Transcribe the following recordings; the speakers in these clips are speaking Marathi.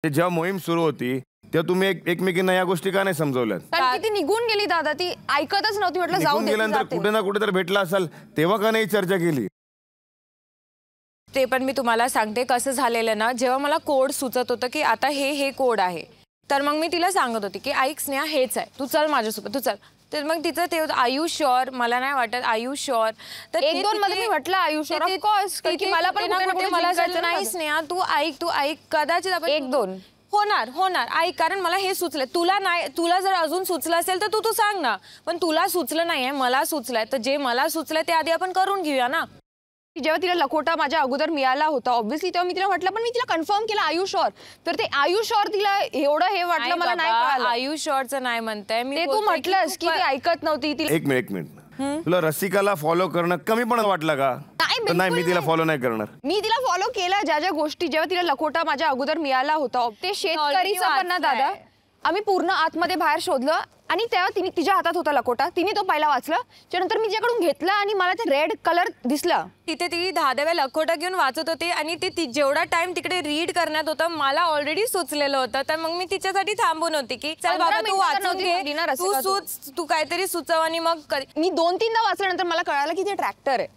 ते जेव्हा मोहीम सुरू होती तेव्हा तुम्ही एकमेकींना या गोष्टी का नाही समजवल्यात? कारण की ती निघून गेली दादा, ती ऐकतच नव्हती. म्हटलं जाऊ दे. गेल्यानंतर कुठे ना कुठे तर भेटला असाल तेव्हा का नाही चर्चा केली? ते पण मी तुम्हाला सांगते कसं झालेलं ना, जेव्हा मला कोड सुचत होतं की आता हे कोड आहे, तर मग मी तिला सांगत होती की ऐक स्नेहा हेच आहे, तू चल माझ्यासोबत, तू चल. तर मग तिचं ते होतं आयु शुअर, मला नाही वाटत आयु शुअर. तर एक दोन मध्ये मी म्हटलं आयु शुअर, ऑफ कोर्स, की मला पण मला नाही स्नेहा तू ऐक कदाचित आपण एक दोन होणार ऐक, कारण मला हे सुचलंय, तुला जर अजून सुचलं असेल तर तू सांग ना, पण तुला सुचलं नाहीये, मला सुचलंय, तर जे मला सुचलंय ते आधी आपण करून घेऊया ना. जेव्हा तिला लखोटा माझ्या अगोदर मिळाला होता ऑब्व्हियसली तेव्हा मी तिला म्हटलं, पण मी तिला कन्फर्म केलं आयु शुअर. तर ते आयु शुअर तिला एवढं हे वाटलं, मला नाही कळालं. आयु शुअरचं नाही म्हणताय मी, ते तू म्हटलंस की ती ऐकत नव्हती. ती एक मिनिट, तुला रसिकाला फॉलो करणं कमी पण वाटलं का? तर नाही, मी तिला फॉलो नाही करणार. मी तिला फॉलो केला ज्या गोष्टी. जेव्हा तिला लखोटा माझ्या अगोदर मिळाला होता, ते शेतकरीचं पण ना दादा, आम्ही पूर्ण आतमध्ये बाहेर शोधलं आणि तेव्हा तिच्या हातात होता लखोटा, तिने तो पहिला वाचला. त्यानंतर मी तिच्याकडून घेतला आणि मला ते रेड कलर दिसला. तिथे ती 10 लखोटा घेऊन वाचत होती आणि ती जेवढा टाइम तिकडे रीड करण्यात होता मला ऑलरेडी सुचलेलं होतं. तर मग मी तिच्यासाठी थांबून होती की चल बाबा तू वाचून घे, तू काहीतरी सुचव. आणि मग मी 2-3दा वाचल्यानंतर मला कळालं की ते ट्रॅक्टर आहे.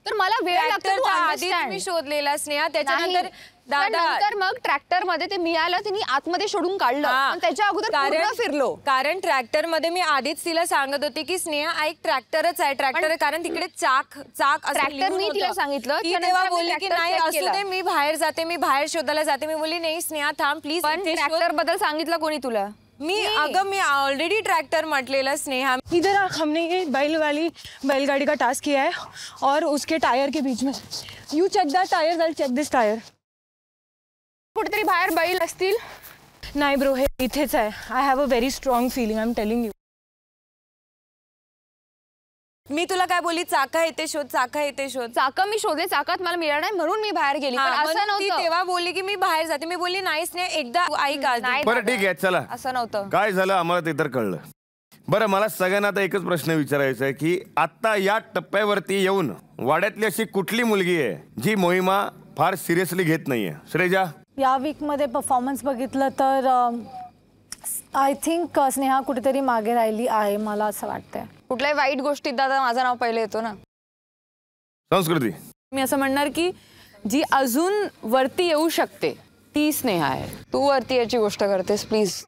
तर मला वेळ लागतो आधीच मी शोधलेला स्नेहा. त्याच्यानंतर नंतर मग ट्रॅक्टर मध्ये ते मिळालं, तिने आतमध्ये शोधून काढलं, त्याच्या अगोदर पूर्ण फिरलो. कारण ट्रॅक्टर मध्ये मी आधीच तिला सांगत होती की स्नेहा ऐक ट्रॅक्टरच आहे, ट्रॅक्टर. कारण तिकडे चाक ट्रॅक्टर मी तिला सांगितलं, तेव्हा बोलली की नाही असू दे, मी बाहेर जाते, मी बाहेर शोधायला जाते. मी बोलली नाही स्नेहा थांब प्लीज. ट्रॅक्टर बद्दल सांगितलं कोणी तुला? मी ऑलरेडी ट्रैक्टर म्हटलेला स्नेहा. इधर हमने ये बैलगाड़ी का टास्क किया है और उसके टायर के बीच में you check that tyre, I check this tyre. कुठेतरी बाहेर बैल असतील. नाही ब्रो, हे इथेच आहे. I have a very strong feeling, I am telling you. मी तुला काय बोलली, चाका येते शोध, चाका येते शोध. चाकं मी शोधले, चाकात मला मिळालं नाही म्हणून मी बाहेर गेली. असं नव्हतं. तेव्हा बोलली की मी बाहेर जाते. मी बोलली नाहीच नाही, एकदा ऐक. बरं ठीक आहे, चला. असं नव्हतं. काय झालं आम्हाला ते तर कळलं. बरं, मला सगळ्यांना आता एकच प्रश्न विचारायचा आहे की आता या टप्प्यावरती येऊन वाड्यातली अशी कुठली मुलगी आहे जी मोहिमा फार सिरियसली घेत नाहीये? श्रेजा, या वीकमध्ये परफॉर्मन्स बघितलं तर आय थिंक स्नेहा कुठेतरी मागे राहिली आहे, मला असं वाटतंय. कुठल्याही वाईट गोष्टीत दादा माझं नाव पहिले येतो ना. संस्कृती, मी असं म्हणणार की जी अजून वरती येऊ शकते ती स्नेहा आहे. तू वरती याची गोष्ट करतेस प्लीज.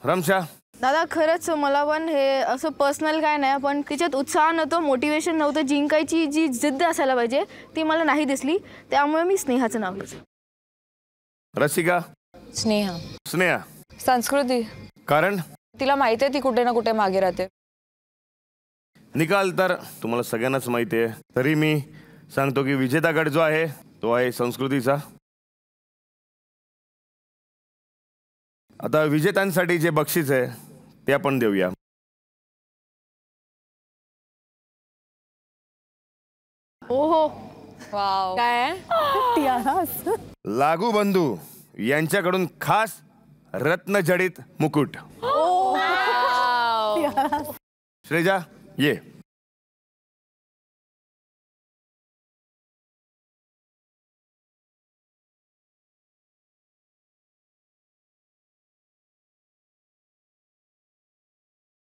रमशा, दादा खरंच मला पण हे असं पर्सनल काय नाही, पण तिच्यात उत्साह नव्हतं, मोटिवेशन नव्हतं, जिंकायची जी जिद्द असायला पाहिजे ती मला नाही दिसली. त्यामुळे मी स्नेहाचं नाव घेतलं. रसिका, स्नेहा, संस्कृती. कारण तिला माहिती आहे ती कुठे ना कुठे मागे राहते. निकाल तर तुम्हाला सगळ्यांनाच माहिती आहे, तरी मी सांगतो की विजेता गट जो आहे तो आहे संस्कृतीचा. आता विजेत्यांसाठी जे बक्षीस आहे ते आपण देऊया. ओहो, वाव, काय लागू बंधू यांच्याकडून खास रत्नजडित मुकुट. श्रेजा ये.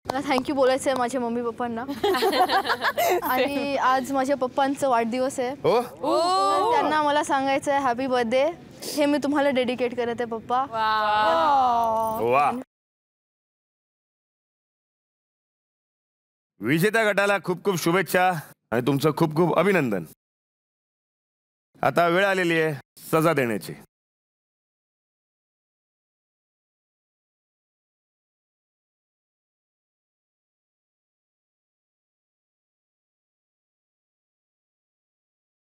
मला थँक्यू बोलायचं आहे माझ्या मम्मी पप्पांना. आणि आज माझ्या पप्पांचा वाढदिवस आहे. हो, त्यांना मला सांगायचं आहे हॅपी बर्थडे. हे मी तुम्हाला डेडिकेट करत आहे पप्पा. वा. विजेत्या गटाला खूप खूप शुभेच्छा आणि तुमचं खूप खूप अभिनंदन. आता वेळ आलेली आहे सजा देण्याची.